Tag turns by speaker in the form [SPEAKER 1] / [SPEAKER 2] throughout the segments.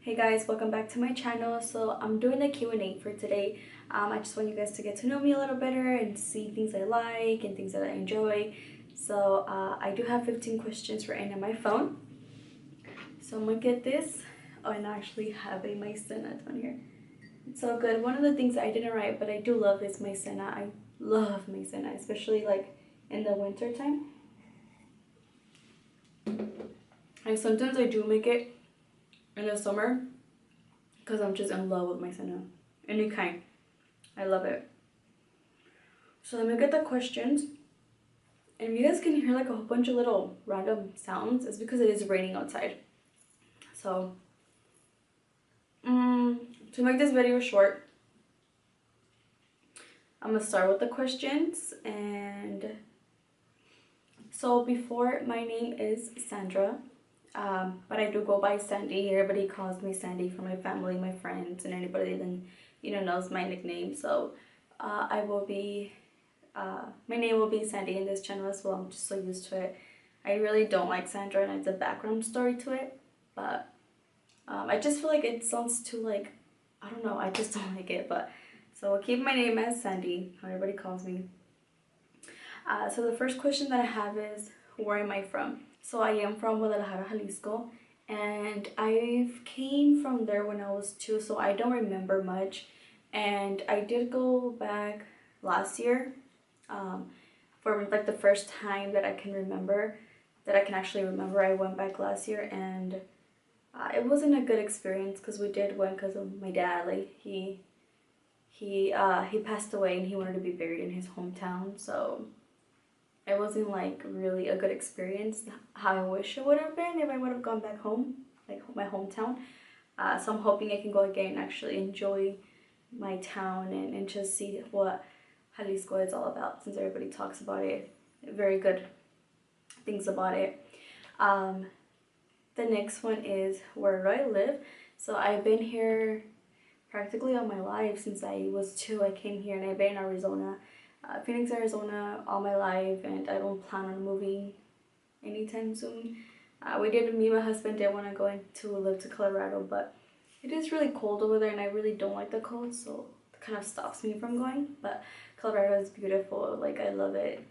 [SPEAKER 1] Hey guys, welcome back to my channel. So I'm doing a Q&A for today. I just want you guys to get to know me a little better and see things I like and things that I enjoy. So I do have 15 questions written on my phone. So I'm gonna get this. Oh, and I actually have a maicena on here. It's so good. One of the things I didn't write, but I do love is maicena. I love maicena, especially like in the winter time. And sometimes I do make it in the summer because I'm just in love with maicena. Any kind. I love it. So let me get the questions. And if you guys can hear like a whole bunch of little random sounds, it's because it is raining outside. So, to make this video short, I'm gonna start with the questions. And so before, my name is Sandra, but I do go by Sandy. Everybody calls me Sandy for my family, my friends, and anybody that knows my nickname. So I will be my name will be Sandy in this channel as well. I'm just so used to it. I really don't like Sandra, and it's a background story to it, but I just feel like it sounds too like, I don't know, I just don't like it. But so I'll keep my name as Sandy, how everybody calls me. So the first question that I have is, where am I from? So I am from Guadalajara, Jalisco, and I came from there when I was 2, so I don't remember much. And I did go back last year, for like the first time that I can remember, that I can actually remember. I went back last year, and it wasn't a good experience because we did went because of my dad. Like he passed away and he wanted to be buried in his hometown, so it wasn't like really a good experience how I wish it would have been if I would have gone back home, like my hometown. So I'm hoping I can go again and actually enjoy my town and just see what Jalisco is all about, since everybody talks about it, very good things about it. The next one is, where do I live? So I've been here practically all my life. Since I was 2, I came here, and I've been in Arizona, Phoenix, Arizona all my life, and I don't plan on moving anytime soon. Me and my husband did want to go to live to Colorado, but it is really cold over there, and I really don't like the cold, so it kind of stops me from going. But Colorado is beautiful, like I love it.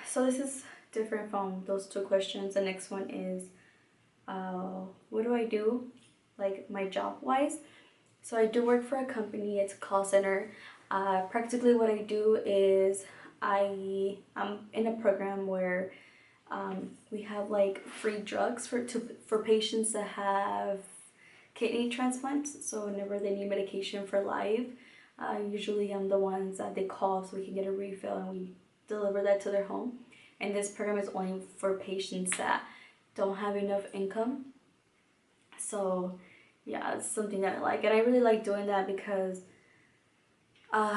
[SPEAKER 1] So this is different from those 2 questions. The next one is, what do I do, like my job wise? So I do work for a company. It's a call center. Practically what I do is I'm in a program where we have like free drugs for patients that have kidney transplants. So whenever they need medication for life, usually I'm the ones that they call so we can get a refill, and we deliver that to their home. And this program is only for patients that don't have enough income. So yeah, it's something that I like, and I really like doing that because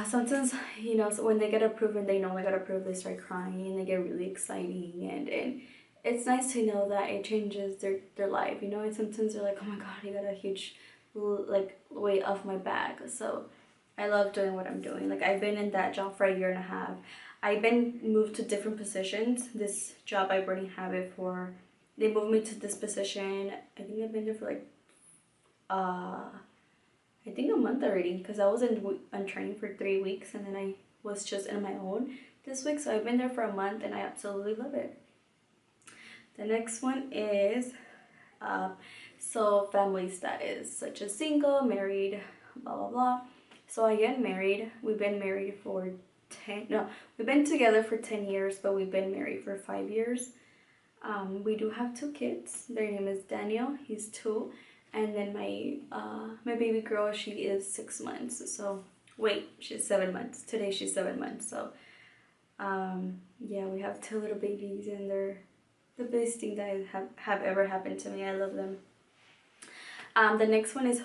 [SPEAKER 1] sometimes, so when they get approved and they know they got approved, they start crying and they get really exciting, and it's nice to know that it changes their life, and sometimes they're like, oh my god, you got a huge like weight off my back. So I love doing what I'm doing. Like I've been in that job for a year and a half. I've been moved to different positions. This job I already have it for, they moved me to this position. I think I've been there for like I think a month already, because I was on training for 3 weeks, and then I was just in my own this week. So I've been there for a month, and I absolutely love it. The next one is so family status, such as single, married, blah blah blah. So I am married. We've been married for we've been together for 10 years, but we've been married for 5 years. We do have 2 kids. Their name is Daniel, he's 2, and then my baby girl, she is 6 months. So wait, she's 7 months. Today she's 7 months. So yeah, we have 2 little babies, and they're the best thing that have ever happened to me. I love them. The next one is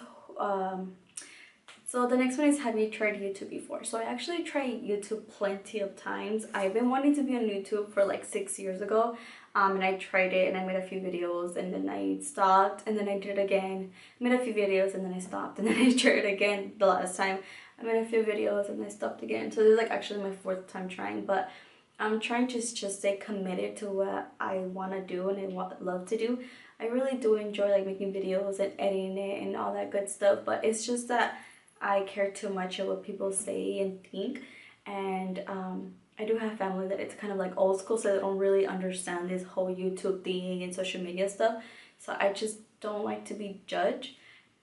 [SPEAKER 1] have you tried YouTube before? So I actually tried YouTube plenty of times. I've been wanting to be on YouTube for like 6 years ago, and I tried it, and I made a few videos, and then I stopped, and then I did it again. I made a few videos, and then I stopped, and then I tried it again the last time. I made a few videos, and I stopped again. So this is like actually my 4th time trying, but I'm trying to just stay committed to what I want to do and I love to do. I really do enjoy like making videos and editing it and all that good stuff, but it's just that I care too much of what people say and think. And I do have family that it's kind of like old school, so they don't really understand this whole YouTube thing and social media stuff. So I just don't like to be judged.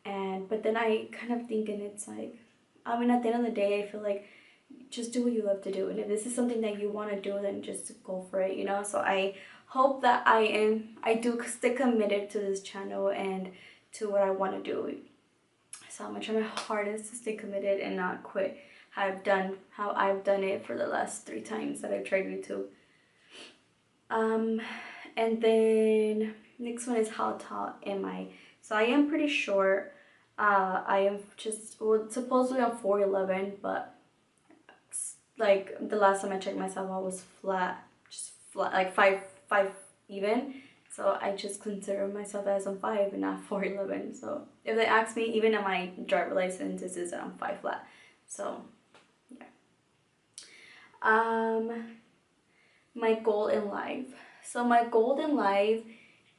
[SPEAKER 1] And but then I kind of think, and it's like, I mean, at the end of the day, I feel like just do what you love to do, and if this is something that you want to do, then just go for it, you know. So I hope that I do stay committed to this channel and to what I want to do. So I'm gonna try my hardest to stay committed and not quit how I've done it for the last 3 times that I've tried YouTube. And then next one is how tall am I? So I am pretty short. I am just, well, supposedly I'm 4'11", but like the last time I checked myself, I was flat, just flat, like five even. So I just consider myself as I'm 5 and not 4'11". So if they ask me, even on my driver license, it says that I'm 5 flat. So yeah. My goal in life. So my goal in life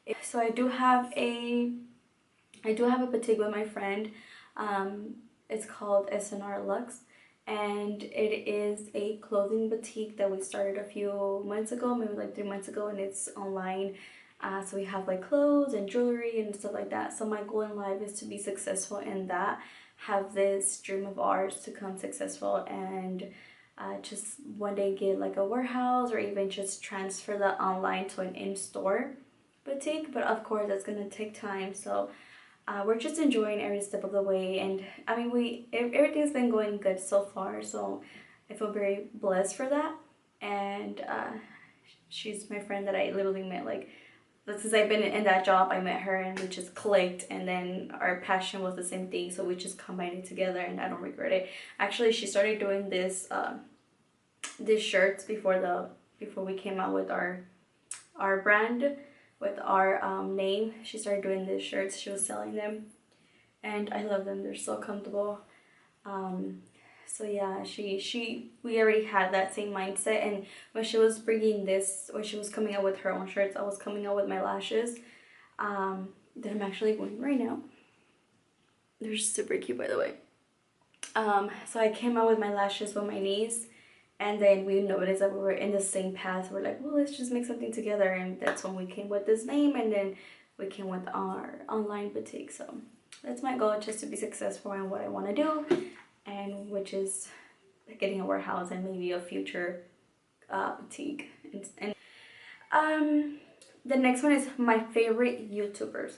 [SPEAKER 1] is, so I do have a boutique with my friend. It's called SNR Luxe, and it is a clothing boutique that we started a few months ago, maybe like 3 months ago, and it's online. So we have like clothes and jewelry and stuff like that. So my goal in life is to be successful in that, have this dream of ours to become successful, and just one day get like a warehouse, or even just transfer that online to an in-store boutique. But of course that's gonna take time, so we're just enjoying every step of the way. And I mean, everything's been going good so far, so I feel very blessed for that. And she's my friend that I literally met, like, since I've been in that job, I met her and we just clicked, and then our passion was the same thing, so we just combined it together, and I don't regret it. Actually, she started doing these shirts before we came out with our brand, with our name. She started doing these shirts, she was selling them, and I love them, they're so comfortable. So yeah, we already had that same mindset, and when she was coming out with her own shirts, I was coming out with my lashes that I'm actually wearing right now. They're super cute, by the way. So I came out with my lashes with my niece, and then we noticed that we were in the same path. We're like, well, let's just make something together, and that's when we came with this name, and then we came with our online boutique. So that's my goal, just to be successful in what I want to do, and which is getting a warehouse and maybe a future boutique. And the next one is my favorite YouTubers.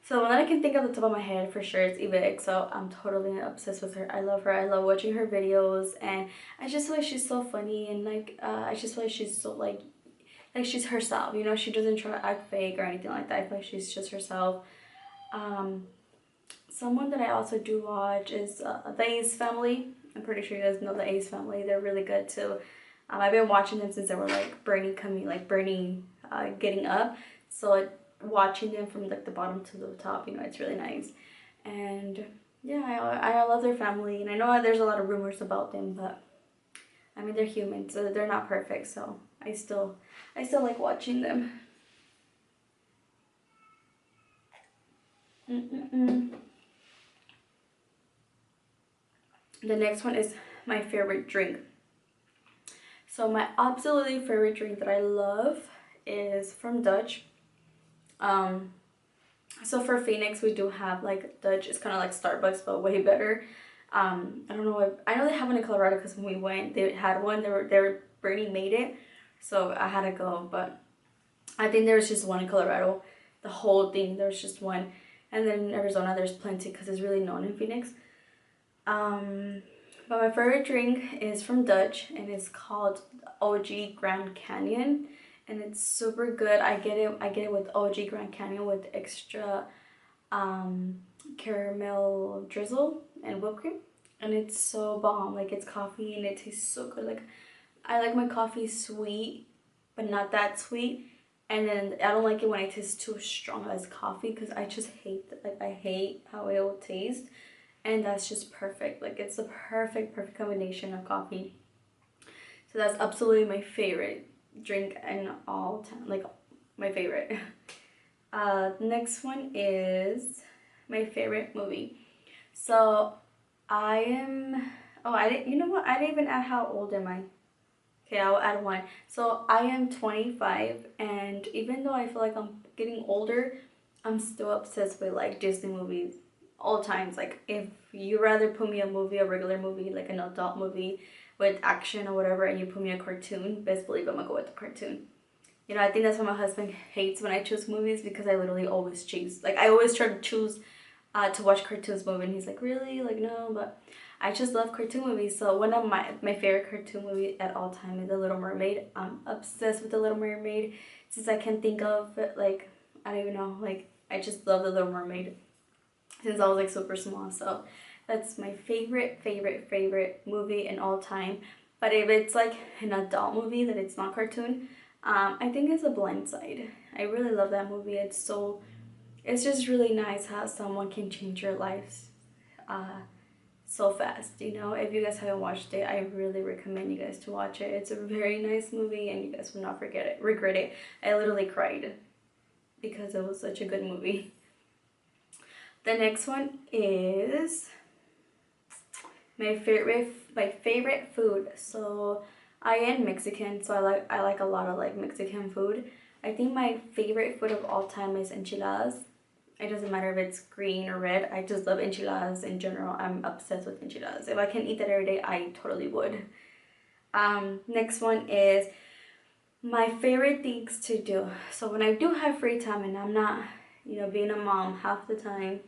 [SPEAKER 1] So one that I can think of at the top of my head for sure is Eva EXO. I'm totally obsessed with her. I love her. I love watching her videos, and I just feel like she's so funny, and like I just feel like she's so like she's herself, you know. She doesn't try to act fake or anything like that. I feel like she's just herself. Someone that I also do watch is the Ace family. I'm pretty sure you guys know the Ace family. They're really good too. I've been watching them since they were like getting up. So watching them from like the bottom to the top, you know, it's really nice. And yeah, I love their family, and I know there's a lot of rumors about them, but I mean, they're human, so they're not perfect. So I still like watching them. The next one is my favorite drink. So my absolutely favorite drink that I love is from Dutch. So for Phoenix, we do have like Dutch. It's kind of like Starbucks, but way better. I don't know. I know they have one in Colorado, because when we went, they had one. They Bernie made it, so I had to go. But I think there was just one in Colorado. The whole thing, there was just one. And then in Arizona, there's plenty, because it's really known in Phoenix. But my favorite drink is from Dutch, and it's called OG Grand Canyon, and it's super good. I get it with OG Grand Canyon with extra caramel drizzle and whipped cream, and it's so bomb. Like, it's coffee and it tastes so good. Like, I like my coffee sweet, but not that sweet. And then I don't like it when it tastes too strong as coffee, because I just hate I hate how it will taste. And that's just perfect. Like, it's the perfect combination of coffee. So that's absolutely my favorite drink in all time, like my favorite. Next one is my favorite movie. So I am, oh, I didn't, you know what? I didn't even add how old am I. Okay, I'll add one. So I am 25, and even though I feel like I'm getting older, I'm still obsessed with like Disney movies all times. Like if you rather put me a movie, a regular movie, like an adult movie with action or whatever, and you put me a cartoon, best believe I'm gonna go with the cartoon. You know, I think that's why my husband hates when I choose movies, because I literally always choose. Like I always try to choose to watch cartoons movie, and he's like, really? Like no, but I just love cartoon movies. So one of my favorite cartoon movie at all time is The Little Mermaid. I'm obsessed with The Little Mermaid since I can think of it, like I don't even know, like I just love The Little Mermaid since I was like super small. So that's my favorite movie in all time. But if it's like an adult movie that it's not cartoon, I think it's A Blind Side. I really love that movie. It's just really nice how someone can change your lives so fast. You know, if you guys haven't watched it, I really recommend you guys to watch it. It's a very nice movie, and you guys will not regret it. I literally cried because it was such a good movie. The next one is my favorite food. So I am Mexican, so I like a lot of like Mexican food. I think my favorite food of all time is enchiladas. It doesn't matter if it's green or red. I just love enchiladas in general. I'm obsessed with enchiladas. If I can eat that every day, I totally would. Next one is my favorite things to do. So when I do have free time and I'm not, you know, being a mom half the time,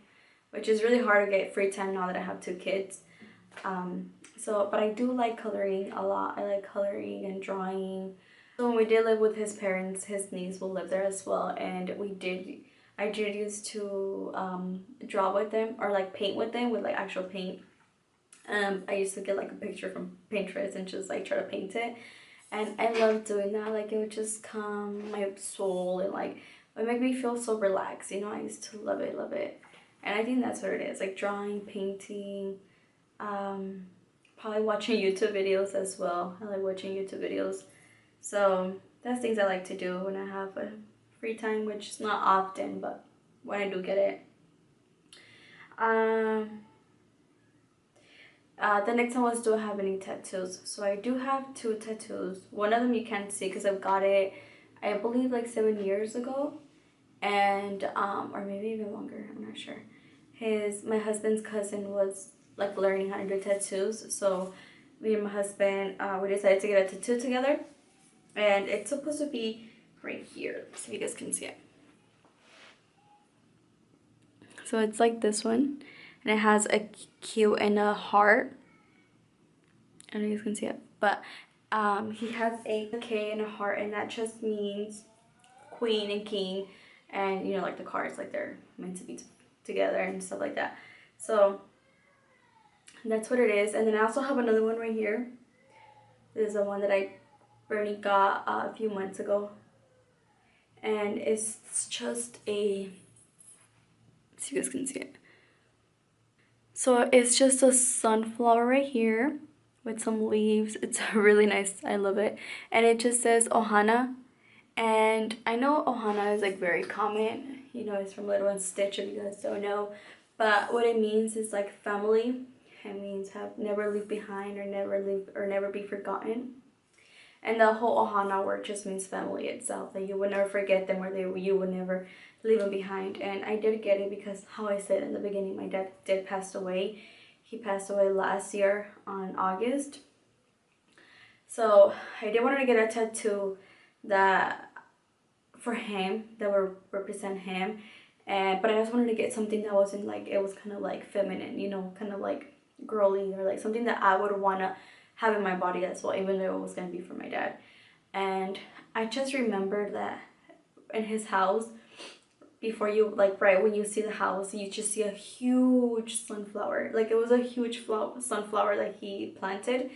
[SPEAKER 1] which is really hard to get free time now that I have two kids. But I do like coloring a lot. I like coloring and drawing. So when we did live with his parents, his niece will live there as well, and I did used to draw with them, or like paint with them with like actual paint. I used to get like a picture from Pinterest and just like try to paint it, and I love doing that. Like it would just calm my soul, and like it would make me feel so relaxed. You know, I used to love it, and I think that's what it is. Like drawing, painting, probably watching YouTube videos as well. I like watching YouTube videos. So that's things I like to do when I have a free time, which is not often, but when I do get it. The next one was, do I have any tattoos? So I do have two tattoos. One of them you can't see because I've got it, I believe, like 7 years ago, and or maybe even longer. I'm not sure. My husband's cousin was like learning how to do tattoos, so me and my husband we decided to get a tattoo together, and it's supposed to be right here. So you guys can see it. So it's like this one, and it has a Q and a heart. I don't know if you guys can see it, but he has a K and a heart, and that just means queen and king, and you know, like the cards, like they're meant to be together and stuff like that. So that's what it is. And then I also have another one right here. This is the one that Bernie got a few months ago, and it's just a, so you guys can see it. So it's just a sunflower right here with some leaves. It's really nice. I love it. And it just says Ohana. And I know Ohana is like very common. You know, it's from Little and Stitch, if you guys don't know. But what it means is like family. It means have never leave behind, or never be forgotten. And the whole Ohana word just means family itself. That you would never forget them, or you would never leave them behind. And I did get it because, how I said in the beginning, my dad did pass away. He passed away last year on August. So I did want to get a tattoo that for him, that would represent him. But I just wanted to get something that wasn't like, it was kind of like feminine, you know, kind of like girly, or like something that I would want to have in my body as well, even though it was going to be for my dad. And I just remembered that in his house, before you, like right when you see the house, you just see a huge sunflower. Like it was a huge sunflower that he planted.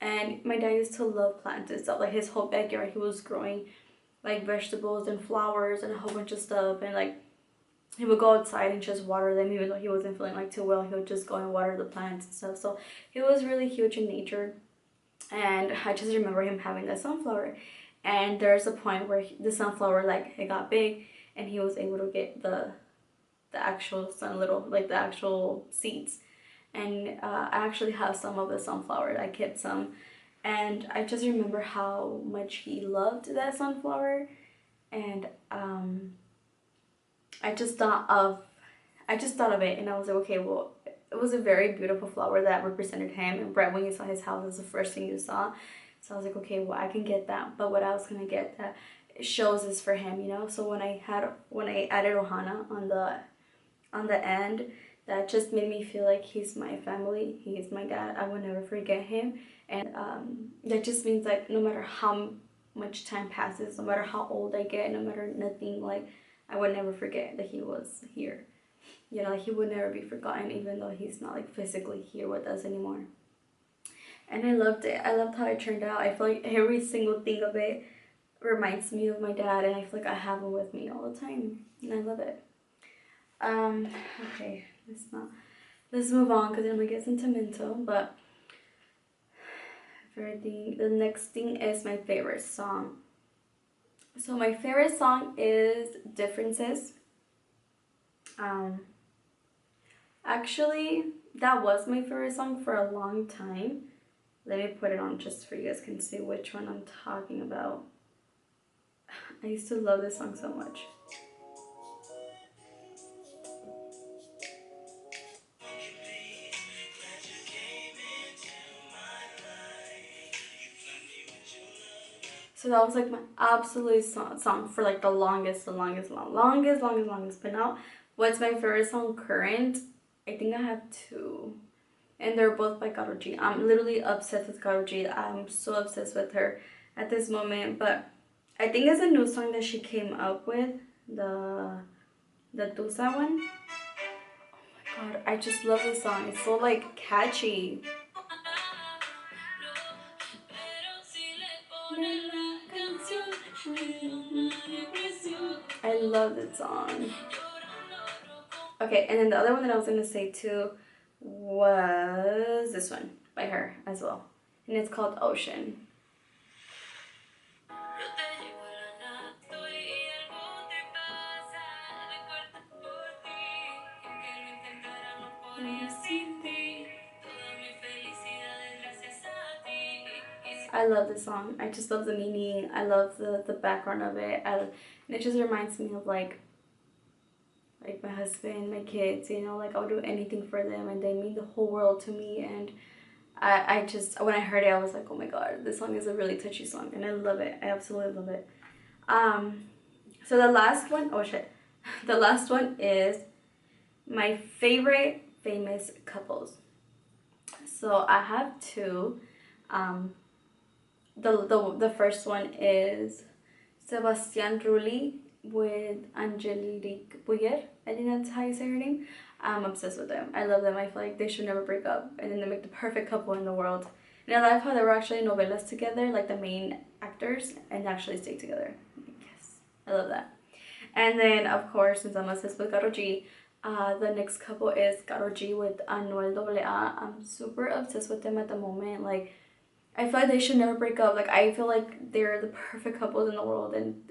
[SPEAKER 1] And my dad used to love plants and stuff. Like his whole backyard, he was growing like vegetables and flowers and a whole bunch of stuff. And like he would go outside and just water them, even though he wasn't feeling like too well. He would just go and water the plants and stuff. So he was really huge in nature. And I just remember him having that sunflower. and there's a point where the sunflower, like, it got big and he was able to get the actual the actual seeds. And I actually have some of the sunflower. I kept some, and I just remember how much he loved that sunflower. And I just thought of it, and I was like, okay, well, it was a very beautiful flower that represented him. And right when you saw his house, was the first thing you saw. So I was like, okay, well, I can get that. But what I was gonna get that shows is for him, you know. So when I added Ohana on the end, that just made me feel like he's my family. He's my dad. I will never forget him. And that just means like no matter how much time passes, no matter how old I get, no matter nothing, like I would never forget that he was here. You know, like he would never be forgotten, even though he's not like physically here with us anymore. And I loved it. I loved how it turned out. I feel like every single thing of it reminds me of my dad, and I feel like I have him with me all the time, and I love it. Okay, let's move on because then we get sentimental. But the next thing is my favorite song. So my favorite song is Differences. Actually, that was my favorite song for a long time. Let me put it on just for you guys can see which one I'm talking about. I used to love this song so much. So that was like my absolute song for like the longest. But now, what's my favorite song current? I think I have two. And they're both by Karol G. I'm literally obsessed with Karol G. I'm so obsessed with her at this moment. But I think it's a new song that she came up with. The Tusa one. Oh my god, I just love this song. It's so like catchy. I love that song. Okay, and then the other one that I was gonna say too was this one by her as well, and it's called Ocean. I love this song. I just love the meaning. I love the background of it. And it just reminds me of like my husband, my kids, you know, like I'll do anything for them and they mean the whole world to me. And I just, when I heard it, I was like, oh my god, this song is a really touchy song and I love it. I absolutely love it. So the last one, oh shit. The last one is my favorite famous couples. So I have two. The first one is Sebastian Rulli with Angelique Boyer. I think that's how you say her name. I'm obsessed with them. I love them. I feel like they should never break up. And then they make the perfect couple in the world. And I love how they were actually in novelas together, like the main actors, and actually stay together. Yes, I love that. And then, of course, since I'm obsessed with Karol G, the next couple is Karol G with Anuel AA. I'm super obsessed with them at the moment. Like, I feel like they should never break up. Like, I feel like they're the perfect couples in the world, and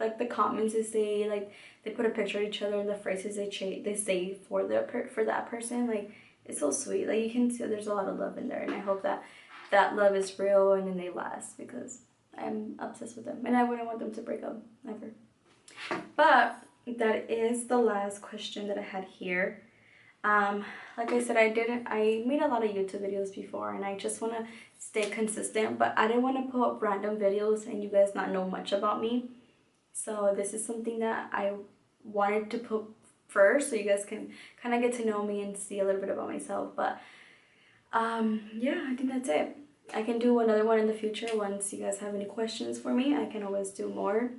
[SPEAKER 1] like the comments they say, like they put a picture of each other and the phrases they say for that person, like it's so sweet. Like you can see there's a lot of love in there, and I hope that love is real and then they last because I'm obsessed with them and I wouldn't want them to break up ever. But that is the last question that I had here. Like I said, I made a lot of YouTube videos before and I just want to stay consistent, but I didn't want to put up random videos and you guys not know much about me. So this is something that I wanted to put first so you guys can kind of get to know me and see a little bit about myself. But yeah, I think that's it. I can do another one in the future once you guys have any questions for me. I can always do more.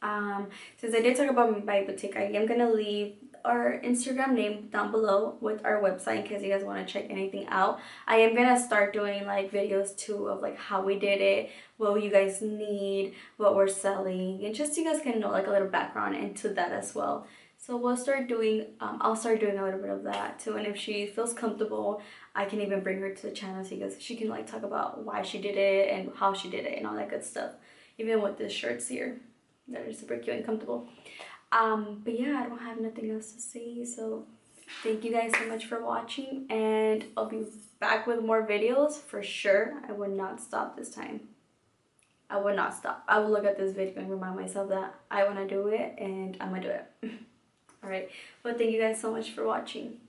[SPEAKER 1] Since I did talk about my boutique, I am gonna leave our Instagram name down below with our website in case you guys want to check anything out. I am gonna start doing like videos too of like how we did it, what you guys need, what we're selling, and just so you guys can know like a little background into that as well. So we'll start doing, I'll start doing a little bit of that too, and if she feels comfortable, I can even bring her to the channel so you guys, she can like talk about why she did it and how she did it and all that good stuff. even with these shirts here that are super cute and comfortable. But yeah, I don't have nothing else to say, so thank you guys so much for watching, and I'll be back with more videos for sure. I would not stop this time. I would not stop. I will look at this video and remind myself that I want to do it, and I'm gonna do it. All right, well, thank you guys so much for watching.